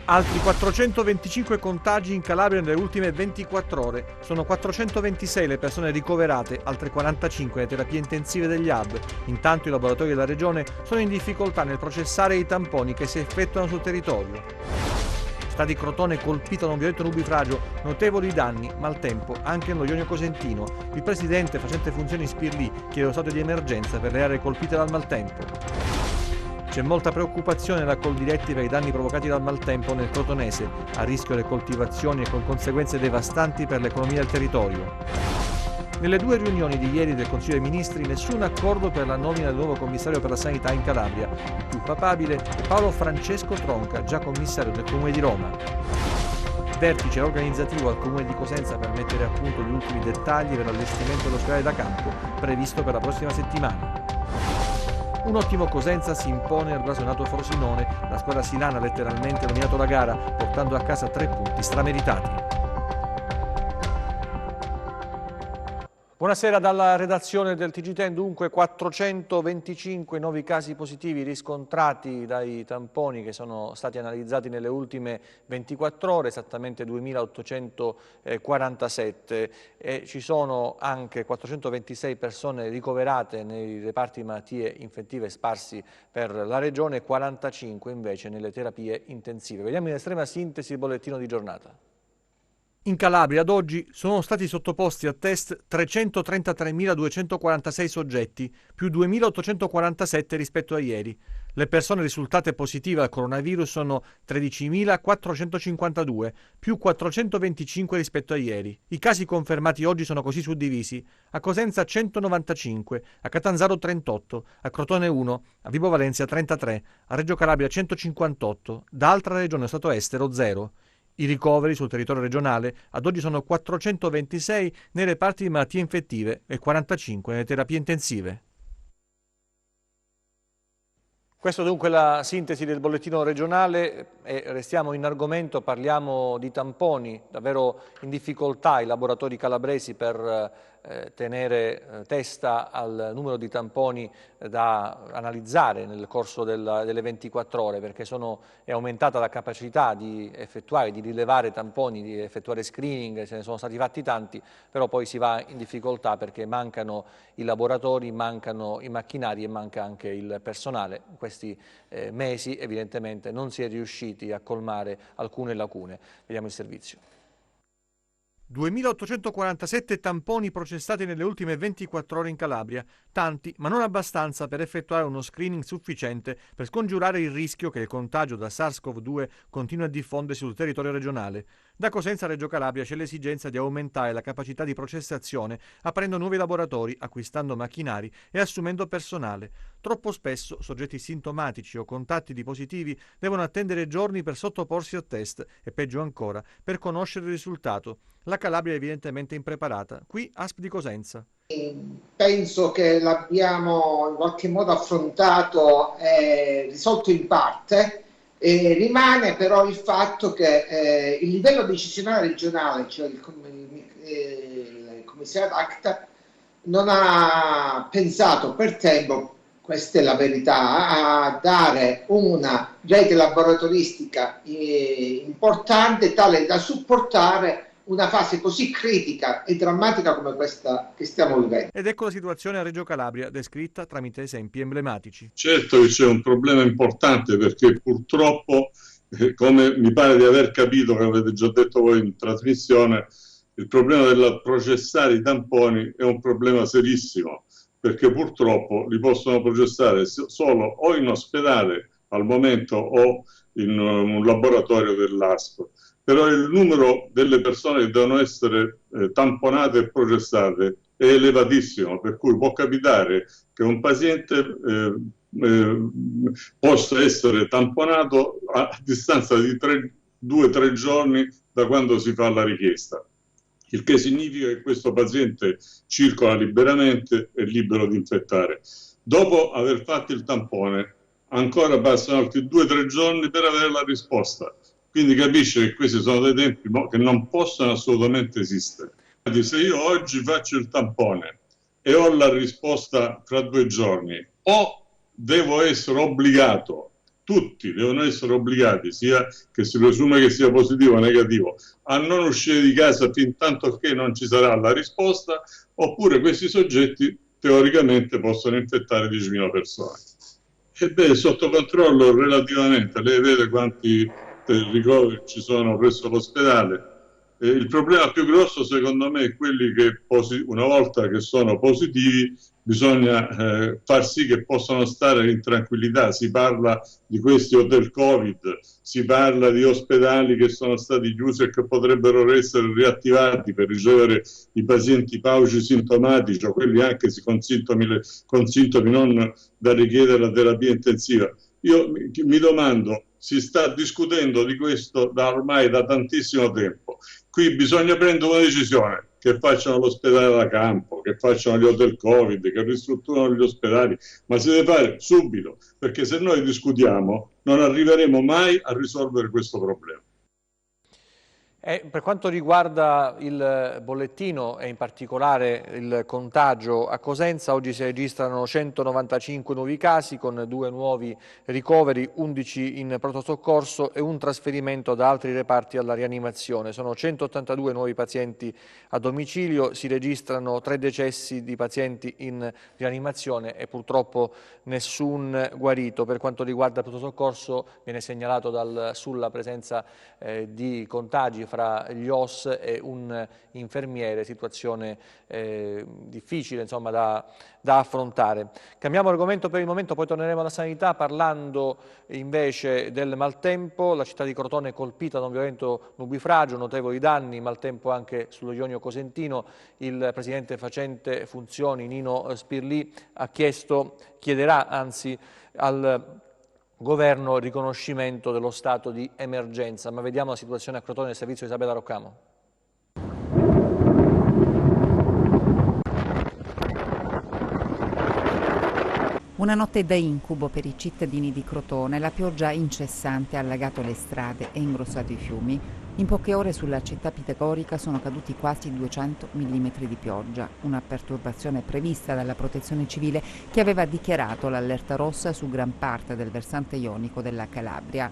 Altri 425 contagi in Calabria nelle ultime 24 ore. Sono 426 le persone ricoverate, altre 45 le terapie intensive degli hub. Intanto i laboratori della regione sono in difficoltà nel processare i tamponi che si effettuano sul territorio. Sta di Crotone colpito da un violento nubifragio, notevoli danni, maltempo anche nello Ionio Cosentino. Il presidente facente funzioni Spirlì chiede lo stato di emergenza per le aree colpite dal maltempo. C'è molta preoccupazione nella Coldiretti per i danni provocati dal maltempo nel Crotonese, a rischio le coltivazioni e con conseguenze devastanti per l'economia del territorio. Nelle due riunioni di ieri del Consiglio dei Ministri nessun accordo per la nomina del nuovo commissario per la sanità in Calabria. Il più papabile è Paolo Francesco Tronca, già commissario del Comune di Roma. Vertice organizzativo al Comune di Cosenza per mettere a punto gli ultimi dettagli per l'allestimento dell'ospedale da campo, previsto per la prossima settimana. Un ottimo Cosenza si impone al blasonato Frosinone, la squadra silana ha letteralmente dominato la gara, portando a casa 3 punti strameritati. Buonasera dalla redazione del TG10. Dunque 425 nuovi casi positivi riscontrati dai tamponi che sono stati analizzati nelle ultime 24 ore, esattamente 2847, e ci sono anche 426 persone ricoverate nei reparti di malattie infettive sparsi per la regione, 45 invece nelle terapie intensive. Vediamo in estrema sintesi il bollettino di giornata. In Calabria ad oggi sono stati sottoposti a test 333.246 soggetti, più 2.847 rispetto a ieri. Le persone risultate positive al coronavirus sono 13.452, più 425 rispetto a ieri. I casi confermati oggi sono così suddivisi: a Cosenza 195, a Catanzaro 38, a Crotone 1, a Vibo Valentia 33, a Reggio Calabria 158, da altra regione o stato estero 0. I ricoveri sul territorio regionale ad oggi sono 426 nei reparti di malattie infettive e 45 nelle terapie intensive. Questa dunque è la sintesi del bollettino regionale e restiamo in argomento, parliamo di tamponi, davvero in difficoltà i laboratori calabresi per tenere testa al numero di tamponi da analizzare nel corso delle 24 ore, perché è aumentata la capacità di effettuare, di rilevare tamponi, di effettuare screening, ce ne sono stati fatti tanti, però poi si va in difficoltà perché mancano i laboratori, mancano i macchinari e manca anche il personale. In questi mesi evidentemente non si è riusciti a colmare alcune lacune. Vediamo il servizio. 2.847 tamponi processati nelle ultime 24 ore in Calabria, tanti ma non abbastanza per effettuare uno screening sufficiente per scongiurare il rischio che il contagio da SARS-CoV-2 continui a diffondersi sul territorio regionale. Da Cosenza a Reggio Calabria c'è l'esigenza di aumentare la capacità di processazione aprendo nuovi laboratori, acquistando macchinari e assumendo personale. Troppo spesso soggetti sintomatici o contatti di positivi devono attendere giorni per sottoporsi a test e, peggio ancora, per conoscere il risultato. La Calabria è evidentemente impreparata. Qui ASP di Cosenza. Penso che l'abbiamo in qualche modo affrontato e risolto in parte. Rimane però il fatto che il livello decisionale regionale, cioè il commissariato ACTA, non ha pensato per tempo, questa è la verità, a dare una rete laboratoristica importante tale da supportare una fase così critica e drammatica come questa che stiamo vivendo. Ed ecco la situazione a Reggio Calabria, descritta tramite esempi emblematici. Certo che c'è un problema importante perché purtroppo, come mi pare di aver capito, che avete già detto voi in trasmissione, il problema del processare i tamponi è un problema serissimo, perché purtroppo li possono processare solo o in ospedale al momento o in un laboratorio dell'ASP. Però il numero delle persone che devono essere tamponate e processate è elevatissimo, per cui può capitare che un paziente possa essere tamponato a distanza di 2-3 giorni da quando si fa la richiesta, il che significa che questo paziente circola liberamente e è libero di infettare. Dopo aver fatto il tampone ancora passano altri 2-3 giorni per avere la risposta. Quindi capisce che questi sono dei tempi che non possono assolutamente esistere. Se io oggi faccio il tampone e ho la risposta fra 2 giorni, o devo essere obbligato tutti devono essere obbligati, sia che si presume che sia positivo o negativo, a non uscire di casa fin tanto che non ci sarà la risposta, oppure questi soggetti teoricamente possono infettare 10.000 persone. Ebbene, sotto controllo relativamente, lei vede quanti ricoveri ci sono presso l'ospedale. Il problema più grosso secondo me è quelli che una volta che sono positivi bisogna far sì che possano stare in tranquillità. Si parla di questi hotel Covid, si parla di ospedali che sono stati chiusi e che potrebbero essere riattivati per ricevere i pazienti pauci sintomatici o quelli anche con sintomi non da richiedere la terapia intensiva. Io mi domando, si sta discutendo di questo ormai da tantissimo tempo. Qui bisogna prendere una decisione, che facciano l'ospedale da campo, che facciano gli hotel Covid, che ristrutturano gli ospedali, ma si deve fare subito, perché se noi discutiamo non arriveremo mai a risolvere questo problema. Per quanto riguarda il bollettino e in particolare il contagio a Cosenza, oggi si registrano 195 nuovi casi con 2 nuovi ricoveri, 11 in pronto soccorso e un trasferimento da altri reparti alla rianimazione. Sono 182 nuovi pazienti a domicilio, si registrano 3 decessi di pazienti in rianimazione e purtroppo nessun guarito. Per quanto riguarda il pronto soccorso viene segnalato dal SUL la presenza di contagi fra gli OS e un infermiere, situazione difficile insomma, da affrontare. Cambiamo argomento per il momento, poi torneremo alla sanità parlando invece del maltempo. La città di Crotone è colpita da un violento nubifragio, notevoli danni, maltempo anche sullo Ionio Cosentino. Il presidente facente funzioni Nino Spirlì chiederà anzi al governo il riconoscimento dello stato di emergenza. Ma vediamo la situazione a Crotone del servizio di Isabella Roccamo. Una notte da incubo per i cittadini di Crotone. La pioggia incessante ha allagato le strade e ingrossato i fiumi. In poche ore sulla città pitagorica sono caduti quasi 200 mm di pioggia, una perturbazione prevista dalla Protezione Civile che aveva dichiarato l'allerta rossa su gran parte del versante ionico della Calabria.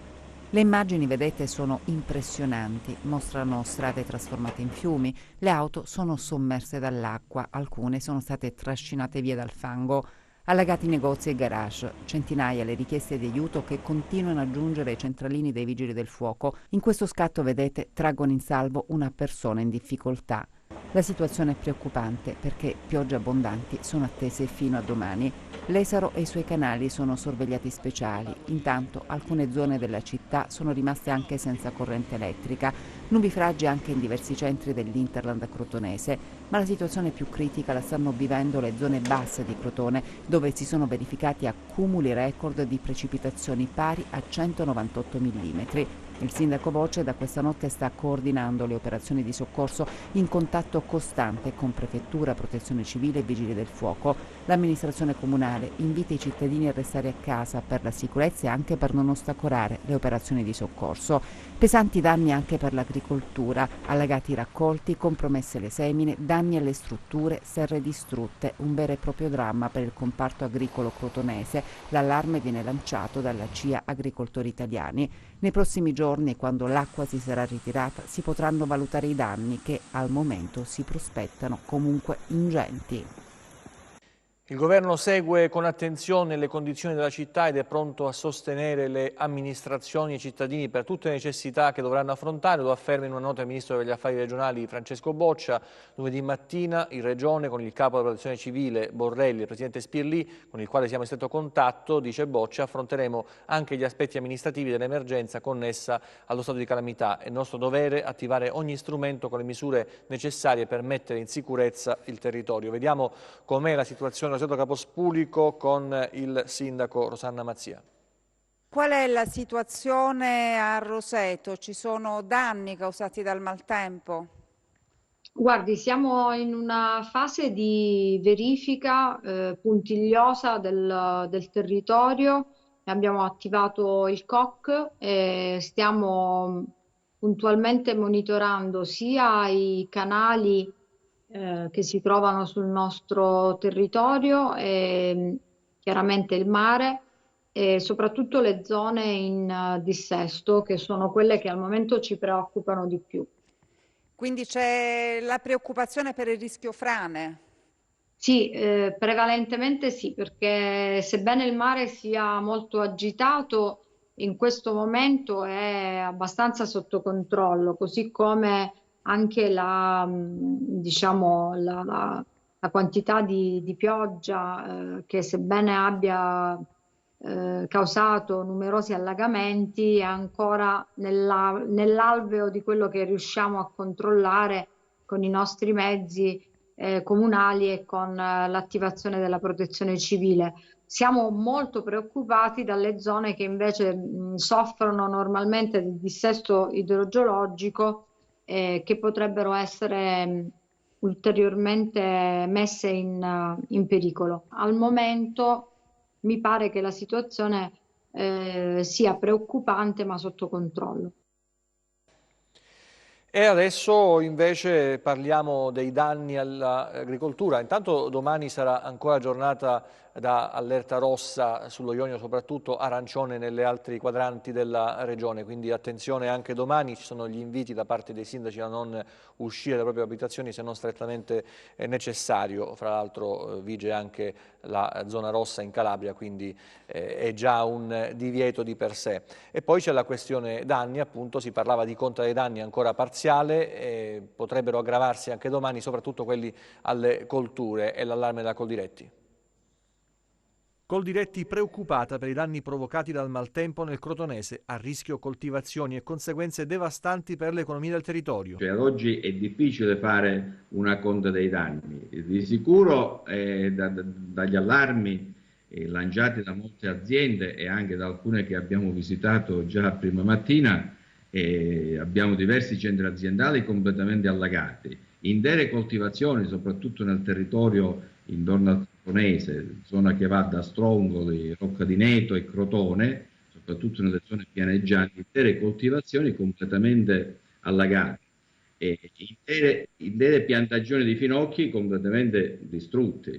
Le immagini, vedete, sono impressionanti, mostrano strade trasformate in fiumi, le auto sono sommerse dall'acqua, alcune sono state trascinate via dal fango. Allagati negozi e garage, centinaia le richieste di aiuto che continuano a giungere ai centralini dei vigili del fuoco. In questo scatto, vedete, traggono in salvo una persona in difficoltà. La situazione è preoccupante perché piogge abbondanti sono attese fino a domani. L'Esaro e i suoi canali sono sorvegliati speciali. Intanto alcune zone della città sono rimaste anche senza corrente elettrica. Nubifragi anche in diversi centri dell'Interland crotonese, ma la situazione più critica la stanno vivendo le zone basse di Crotone, dove si sono verificati accumuli record di precipitazioni pari a 198 mm. Il sindaco Voce da questa notte sta coordinando le operazioni di soccorso in contatto costante con prefettura, protezione civile e vigili del fuoco. L'amministrazione comunale invita i cittadini a restare a casa per la sicurezza e anche per non ostacolare le operazioni di soccorso. Pesanti danni anche per l'agricoltura, allagati i raccolti, compromesse le semine, danni alle strutture, serre distrutte, un vero e proprio dramma per il comparto agricolo crotonese. L'allarme viene lanciato dalla CIA Agricoltori Italiani. Nei prossimi giorni, quando l'acqua si sarà ritirata, si potranno valutare i danni che al momento si prospettano comunque ingenti. Il governo segue con attenzione le condizioni della città ed è pronto a sostenere le amministrazioni e i cittadini per tutte le necessità che dovranno affrontare, lo afferma in una nota il Ministro degli Affari Regionali Francesco Boccia. Lunedì mattina in Regione con il Capo della Protezione Civile Borrelli e il Presidente Spirlì, con il quale siamo in stretto contatto, dice Boccia, affronteremo anche gli aspetti amministrativi dell'emergenza connessa allo stato di calamità. È nostro dovere attivare ogni strumento con le misure necessarie per mettere in sicurezza il territorio. Vediamo com'è la situazione Capospulico con il sindaco Rosanna Mazzia. Qual è la situazione a Roseto? Ci sono danni causati dal maltempo? Guardi, siamo in una fase di verifica puntigliosa del territorio. Abbiamo attivato il COC e stiamo puntualmente monitorando sia i canali che si trovano sul nostro territorio e chiaramente il mare e soprattutto le zone in dissesto, che sono quelle che al momento ci preoccupano di più. Quindi c'è la preoccupazione per il rischio frane? Sì, prevalentemente sì, perché sebbene il mare sia molto agitato, in questo momento è abbastanza sotto controllo, così come anche diciamo, la quantità di pioggia, che sebbene abbia causato numerosi allagamenti, è ancora nell'alveo di quello che riusciamo a controllare con i nostri mezzi comunali e con l'attivazione della protezione civile. Siamo molto preoccupati dalle zone che invece soffrono normalmente del dissesto idrogeologico, che potrebbero essere ulteriormente messe in pericolo. Al momento mi pare che la situazione sia preoccupante ma sotto controllo. E adesso invece parliamo dei danni all'agricoltura. Intanto domani sarà ancora giornata da allerta rossa sullo Ionio, soprattutto arancione nelle altri quadranti della regione, quindi attenzione anche domani, ci sono gli inviti da parte dei sindaci a non uscire dalle proprie abitazioni se non strettamente necessario. Fra l'altro vige anche la zona rossa in Calabria, quindi è già un divieto di per sé. E poi c'è la questione danni, appunto si parlava di conta dei danni ancora parziale, potrebbero aggravarsi anche domani, soprattutto quelli alle colture e l'allarme da Coldiretti. Coldiretti preoccupata per i danni provocati dal maltempo nel Crotonese, a rischio coltivazioni e conseguenze devastanti per l'economia del territorio. Ad oggi è difficile fare una conta dei danni, di sicuro dagli allarmi lanciati da molte aziende e anche da alcune che abbiamo visitato già prima mattina, abbiamo diversi centri aziendali completamente allagati, intere coltivazioni soprattutto nel territorio intorno al Crotonese, zona che va da Strongoli, Rocca di Neto e Crotone, soprattutto nelle zone pianeggianti, intere coltivazioni completamente allagate e intere piantagioni di finocchi completamente distrutti,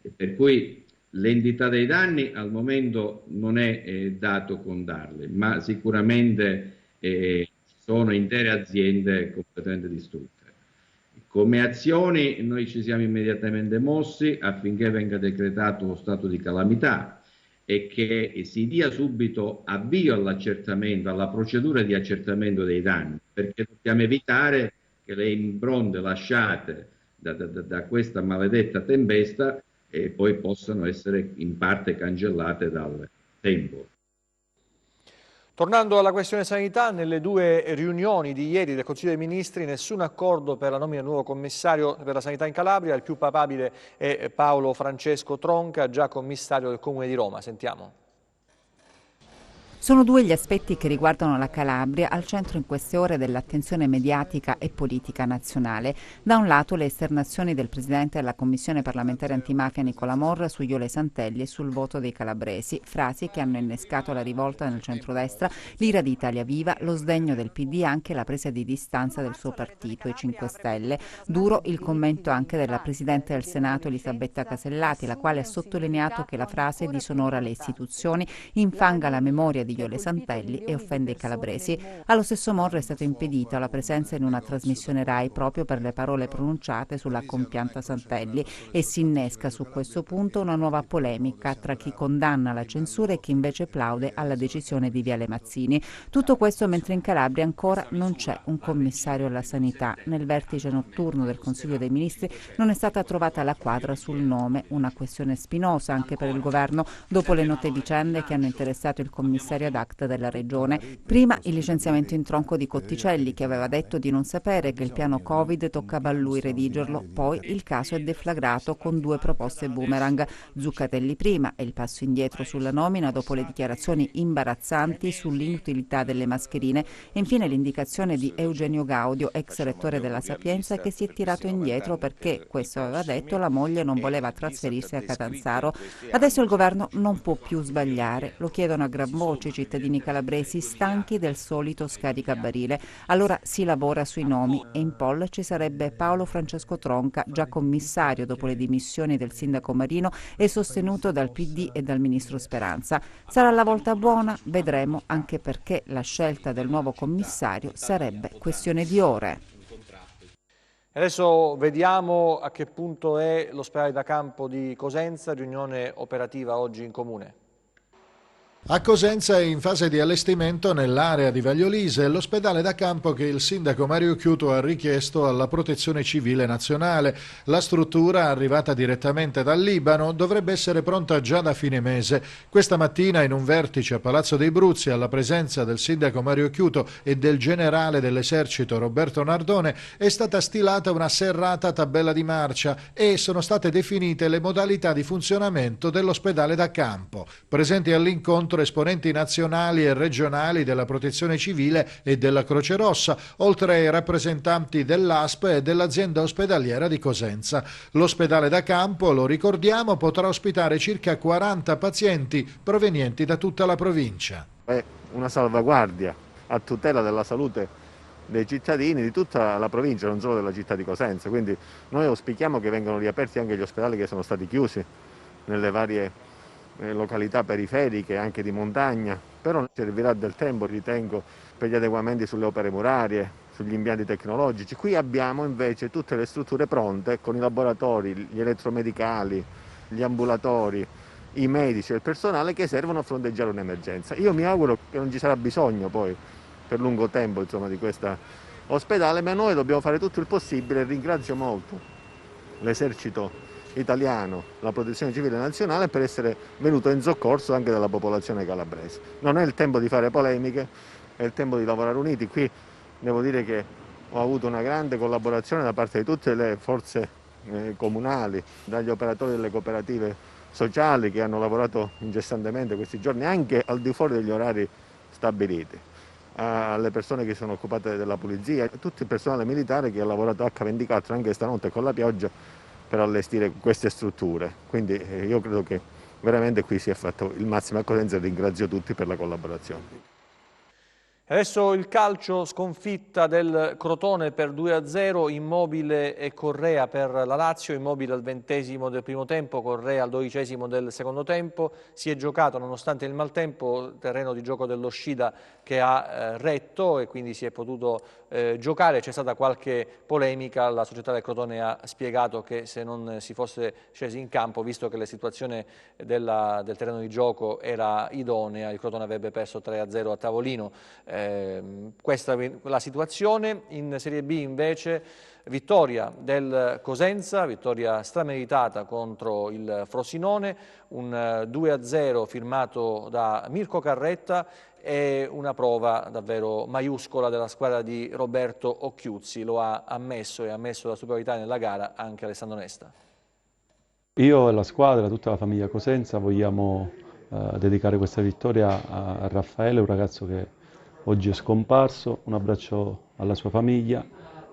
e per cui l'entità dei danni al momento non è dato contarli, ma sicuramente sono intere aziende completamente distrutte. Come azioni noi ci siamo immediatamente mossi affinché venga decretato lo stato di calamità e che si dia subito avvio all'accertamento, alla procedura di accertamento dei danni, perché dobbiamo evitare che le impronte lasciate da questa maledetta tempesta poi possano essere in parte cancellate dal tempo. Tornando alla questione sanità, nelle due riunioni di ieri del Consiglio dei Ministri nessun accordo per la nomina del nuovo commissario per la sanità in Calabria. Il più papabile è Paolo Francesco Tronca, già commissario del Comune di Roma. Sentiamo. Sono due gli aspetti che riguardano la Calabria al centro in queste ore dell'attenzione mediatica e politica nazionale. Da un lato le esternazioni del Presidente della Commissione parlamentare antimafia Nicola Morra su Iole Santelli e sul voto dei calabresi, frasi che hanno innescato la rivolta nel centrodestra, l'ira di Italia Viva, lo sdegno del PD e anche la presa di distanza del suo partito, i 5 Stelle. Duro il commento anche della Presidente del Senato Elisabetta Casellati, la quale ha sottolineato che la frase disonora le istituzioni, infanga la memoria di Iole Santelli e offende i calabresi. Allo stesso Morra è stata impedita la presenza in una trasmissione RAI proprio per le parole pronunciate sulla compianta Santelli e si innesca su questo punto una nuova polemica tra chi condanna la censura e chi invece plaude alla decisione di Viale Mazzini. Tutto questo mentre in Calabria ancora non c'è un commissario alla sanità. Nel vertice notturno del Consiglio dei Ministri non è stata trovata la quadra sul nome, una questione spinosa anche per il governo dopo le note vicende che hanno interessato il commissario ad acta della regione. Prima il licenziamento in tronco di Cotticelli, che aveva detto di non sapere che il piano Covid toccava a lui redigerlo, poi il caso è deflagrato con 2 proposte boomerang, Zuccatelli prima e il passo indietro sulla nomina dopo le dichiarazioni imbarazzanti sull'inutilità delle mascherine e infine l'indicazione di Eugenio Gaudio, ex rettore della Sapienza, che si è tirato indietro perché, questo aveva detto, la moglie non voleva trasferirsi a Catanzaro. Adesso il governo non può più sbagliare, lo chiedono a gran voci i cittadini calabresi stanchi del solito scaricabarile. Allora si lavora sui nomi e in poll ci sarebbe Paolo Francesco Tronca, già commissario dopo le dimissioni del sindaco Marino e sostenuto dal PD e dal ministro Speranza. Sarà la volta buona? Vedremo, anche perché la scelta del nuovo commissario sarebbe questione di ore. Adesso vediamo a che punto è l'ospedale da campo di Cosenza, riunione operativa oggi in comune. A Cosenza è in fase di allestimento nell'area di Vagliolise l'ospedale da campo che il sindaco Mario Chiuto ha richiesto alla Protezione Civile Nazionale. La struttura, arrivata direttamente dal Libano, dovrebbe essere pronta già da fine mese. Questa mattina, in un vertice a Palazzo dei Bruzzi, alla presenza del sindaco Mario Chiuto e del generale dell'esercito Roberto Nardone, è stata stilata una serrata tabella di marcia e sono state definite le modalità di funzionamento dell'ospedale da campo. Presenti all'incontro esponenti nazionali e regionali della Protezione Civile e della Croce Rossa, oltre ai rappresentanti dell'ASP e dell'azienda ospedaliera di Cosenza. L'ospedale da campo, lo ricordiamo, potrà ospitare circa 40 pazienti provenienti da tutta la provincia. È una salvaguardia a tutela della salute dei cittadini di tutta la provincia, non solo della città di Cosenza, quindi noi auspichiamo che vengano riaperti anche gli ospedali che sono stati chiusi nelle varie località periferiche, anche di montagna, però servirà del tempo, ritengo, per gli adeguamenti sulle opere murarie, sugli impianti tecnologici. Qui abbiamo invece tutte le strutture pronte con i laboratori, gli elettromedicali, gli ambulatori, i medici e il personale che servono a fronteggiare un'emergenza. Io mi auguro che non ci sarà bisogno poi per lungo tempo, insomma, di questo ospedale, ma noi dobbiamo fare tutto il possibile e ringrazio molto l'esercito italiano, la Protezione Civile Nazionale, per essere venuto in soccorso anche della popolazione calabrese. Non è il tempo di fare polemiche, è il tempo di lavorare uniti. Qui devo dire che ho avuto una grande collaborazione da parte di tutte le forze comunali, dagli operatori delle cooperative sociali che hanno lavorato incessantemente questi giorni, anche al di fuori degli orari stabiliti, alle persone che sono occupate della pulizia, tutto il personale militare che ha lavorato H24 anche stanotte con la pioggia per allestire queste strutture. Quindi io credo che veramente qui si è fatto il massimo a Cosenza e ringrazio tutti per la collaborazione. Adesso il calcio, sconfitta del Crotone per 2-0, Immobile e Correa per la Lazio, Immobile al 20° del primo tempo, Correa al 12° del secondo tempo. Si è giocato nonostante il maltempo, terreno di gioco dello Scida che ha retto e quindi si è potuto giocare. C'è stata qualche polemica, la società del Crotone ha spiegato che se non si fosse scesi in campo, visto che la situazione del terreno di gioco era idonea, il Crotone avrebbe perso 3-0 a tavolino. Questa è la situazione. In Serie B invece vittoria del Cosenza, vittoria strameritata contro il Frosinone, un 2-0 firmato da Mirko Carretta e una prova davvero maiuscola della squadra di Roberto Occhiuzzi. Lo ha ammesso e ha ammesso la superiorità nella gara anche Alessandro Nesta. Io e la squadra, tutta la famiglia Cosenza vogliamo dedicare questa vittoria a Raffaele, un ragazzo che oggi è scomparso. Un abbraccio alla sua famiglia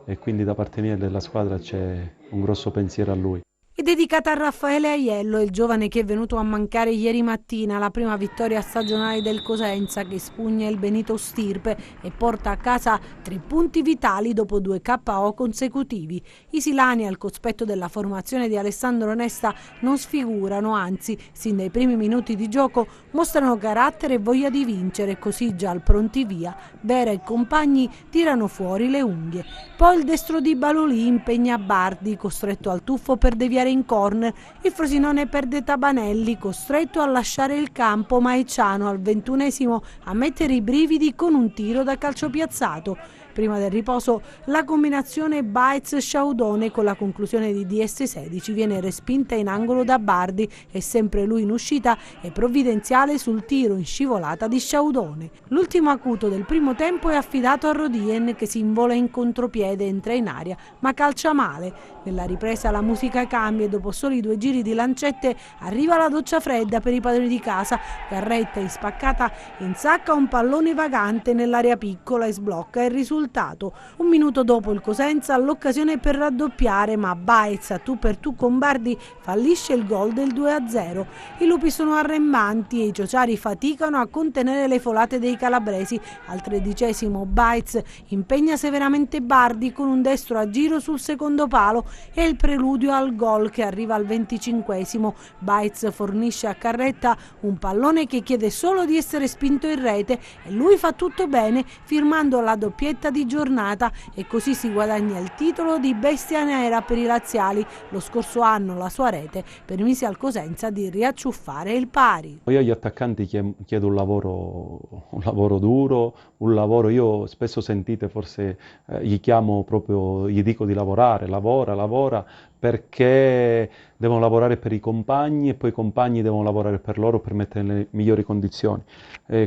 e quindi da parte mia e della squadra c'è un grosso pensiero a lui. È dedicata a Raffaele Aiello, il giovane che è venuto a mancare ieri mattina, la prima vittoria stagionale del Cosenza che spugna il Benito Stirpe e porta a casa 3 punti vitali dopo 2 KO consecutivi. I silani, al cospetto della formazione di Alessandro Nesta, non sfigurano, anzi, sin dai primi minuti di gioco mostrano carattere e voglia di vincere, così già al prontivia Vera e compagni tirano fuori le unghie. Poi il destro di Balolì impegna Bardi, costretto al tuffo per deviare in corner. Il Frosinone perde Tabanelli, costretto a lasciare il campo, ma è Ciano al 21° a mettere i brividi con un tiro da calcio piazzato. Prima del riposo la combinazione Baez-Sciaudone con la conclusione di DS16 viene respinta in angolo da Bardi e sempre lui in uscita è provvidenziale sul tiro in scivolata di Sciaudone. L'ultimo acuto del primo tempo è affidato a Rodien che si invola in contropiede, entra in aria ma calcia male. Nella ripresa la musica cambia e dopo soli 2 giri di lancette arriva la doccia fredda per i padroni di casa. Carretta ispaccata insacca un pallone vagante nell'area piccola e sblocca il risultato. Un minuto dopo il Cosenza ha l'occasione per raddoppiare, ma Baez a tu per tu con Bardi fallisce il gol del 2-0. I lupi sono arremmanti e i ciociari faticano a contenere le folate dei calabresi. Al 13° Baez impegna severamente Bardi con un destro a giro sul secondo palo e il preludio al gol che arriva al 25°. Baez fornisce a Carretta un pallone che chiede solo di essere spinto in rete e lui fa tutto bene, firmando la doppietta di giornata, e così si guadagna il titolo di bestia nera per i laziali. Lo scorso anno la sua rete permise al Cosenza di riacciuffare il pari. Io agli attaccanti chiedo un lavoro duro, un lavoro, io spesso sentite forse gli chiamo proprio, gli dico di lavorare, lavora, perché devono lavorare per i compagni e poi i compagni devono lavorare per loro per mettere nelle migliori condizioni.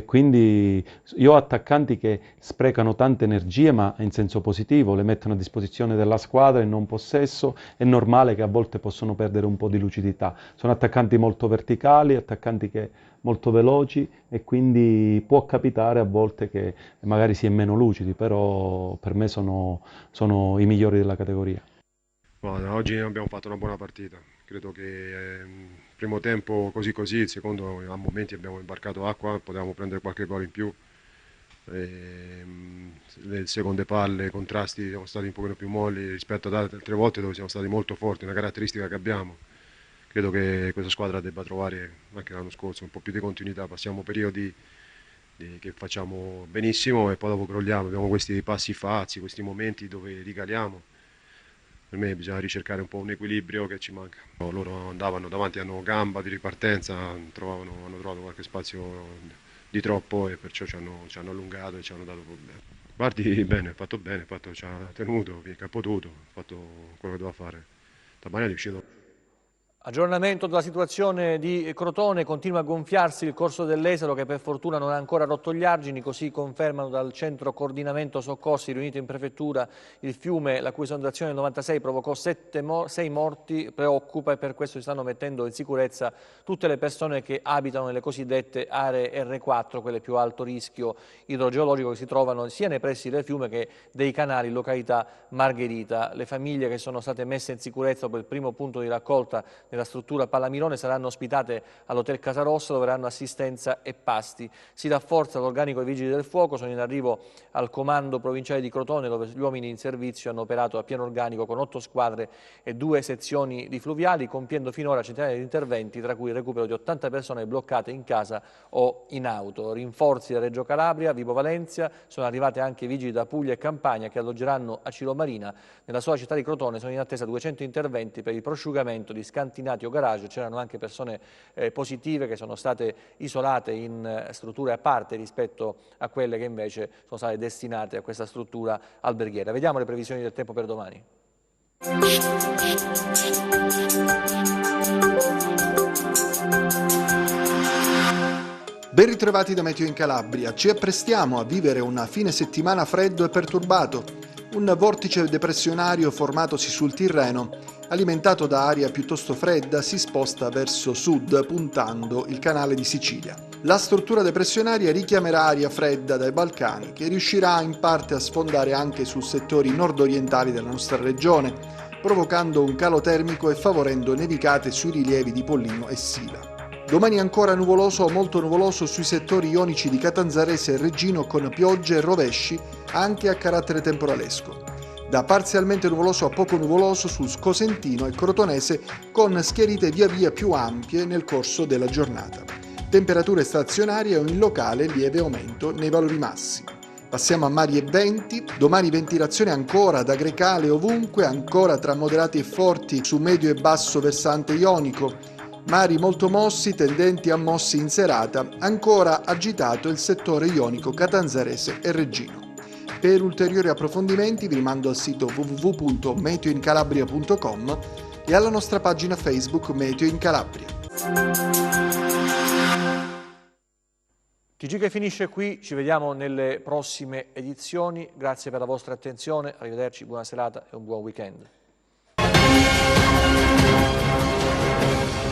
Quindi io ho attaccanti che sprecano tante energie, ma in senso positivo, le mettono a disposizione della squadra in non possesso. È normale che a volte possono perdere un po' di lucidità. Sono attaccanti molto verticali, attaccanti molto veloci, e quindi può capitare a volte che magari si è meno lucidi, però per me sono i migliori della categoria. Guarda, oggi abbiamo fatto una buona partita, credo che il primo tempo così, il secondo a momenti abbiamo imbarcato acqua, potevamo prendere qualche gol in più, le seconde palle, i contrasti siamo stati un pochino più molli rispetto ad altre volte dove siamo stati molto forti, una caratteristica che abbiamo. Credo che questa squadra debba trovare, anche l'anno scorso, un po' più di continuità, passiamo periodi che facciamo benissimo e poi dopo crolliamo, abbiamo questi passi falsi, questi momenti dove ricaliamo. Per me bisogna ricercare un po' un equilibrio che ci manca. Loro andavano davanti, hanno gamba di ripartenza, hanno trovato qualche spazio di troppo e perciò ci hanno allungato e ci hanno dato problemi. Bardi bene, ci ha tenuto finché ha potuto, ha fatto quello che doveva fare. Stamani è riuscito. Aggiornamento della situazione di Crotone, continua a gonfiarsi il corso dell'Esero che per fortuna non ha ancora rotto gli argini, così confermano dal centro coordinamento soccorsi riunito in prefettura. Il fiume, la cui esondazione nel 96 provocò 6 morti, preoccupa, e per questo si stanno mettendo in sicurezza tutte le persone che abitano nelle cosiddette aree R4, quelle più alto rischio idrogeologico, che si trovano sia nei pressi del fiume che dei canali in località Margherita. Le famiglie che sono state messe in sicurezza dopo il primo punto di raccolta nella struttura Pallamirone saranno ospitate all'Hotel Casarossa, dove avranno assistenza e pasti. Si rafforza l'organico dei Vigili del Fuoco, sono in arrivo al comando provinciale di Crotone, dove gli uomini in servizio hanno operato a pieno organico con 8 squadre e 2 sezioni di fluviali, compiendo finora centinaia di interventi, tra cui il recupero di 80 persone bloccate in casa o in auto. Rinforzi da Reggio Calabria, Vibo Valentia, sono arrivate anche vigili da Puglia e Campania che alloggeranno a Cilomarina. Nella sola città di Crotone sono in attesa 200 interventi per il prosciugamento di scantinati o garage. C'erano anche persone positive che sono state isolate in strutture a parte rispetto a quelle che invece sono state destinate a questa struttura alberghiera. Vediamo le previsioni del tempo per domani. Ben ritrovati da Meteo in Calabria. Ci apprestiamo a vivere una fine settimana freddo e perturbato. Un vortice depressionario formatosi sul Tirreno, alimentato da aria piuttosto fredda, si sposta verso sud puntando il canale di Sicilia. La struttura depressionaria richiamerà aria fredda dai Balcani, che riuscirà in parte a sfondare anche su settori nord-orientali della nostra regione, provocando un calo termico e favorendo nevicate sui rilievi di Pollino e Sila. Domani ancora nuvoloso o molto nuvoloso sui settori ionici di Catanzarese e Reggino, con piogge e rovesci anche a carattere temporalesco. Da parzialmente nuvoloso a poco nuvoloso sul Cosentino e Crotonese, con schiarite via via più ampie nel corso della giornata. Temperature stazionarie o in locale lieve aumento nei valori massimi. Passiamo a mari e venti. Domani ventilazione ancora da Grecale ovunque, ancora tra moderati e forti su medio e basso versante ionico. Mari molto mossi, tendenti a mossi in serata, ancora agitato il settore ionico catanzarese e Reggino. Per ulteriori approfondimenti vi rimando al sito www.meteoincalabria.com e alla nostra pagina Facebook Meteo in Calabria. TG che finisce qui, ci vediamo nelle prossime edizioni. Grazie per la vostra attenzione, arrivederci, buona serata e un buon weekend. Roma.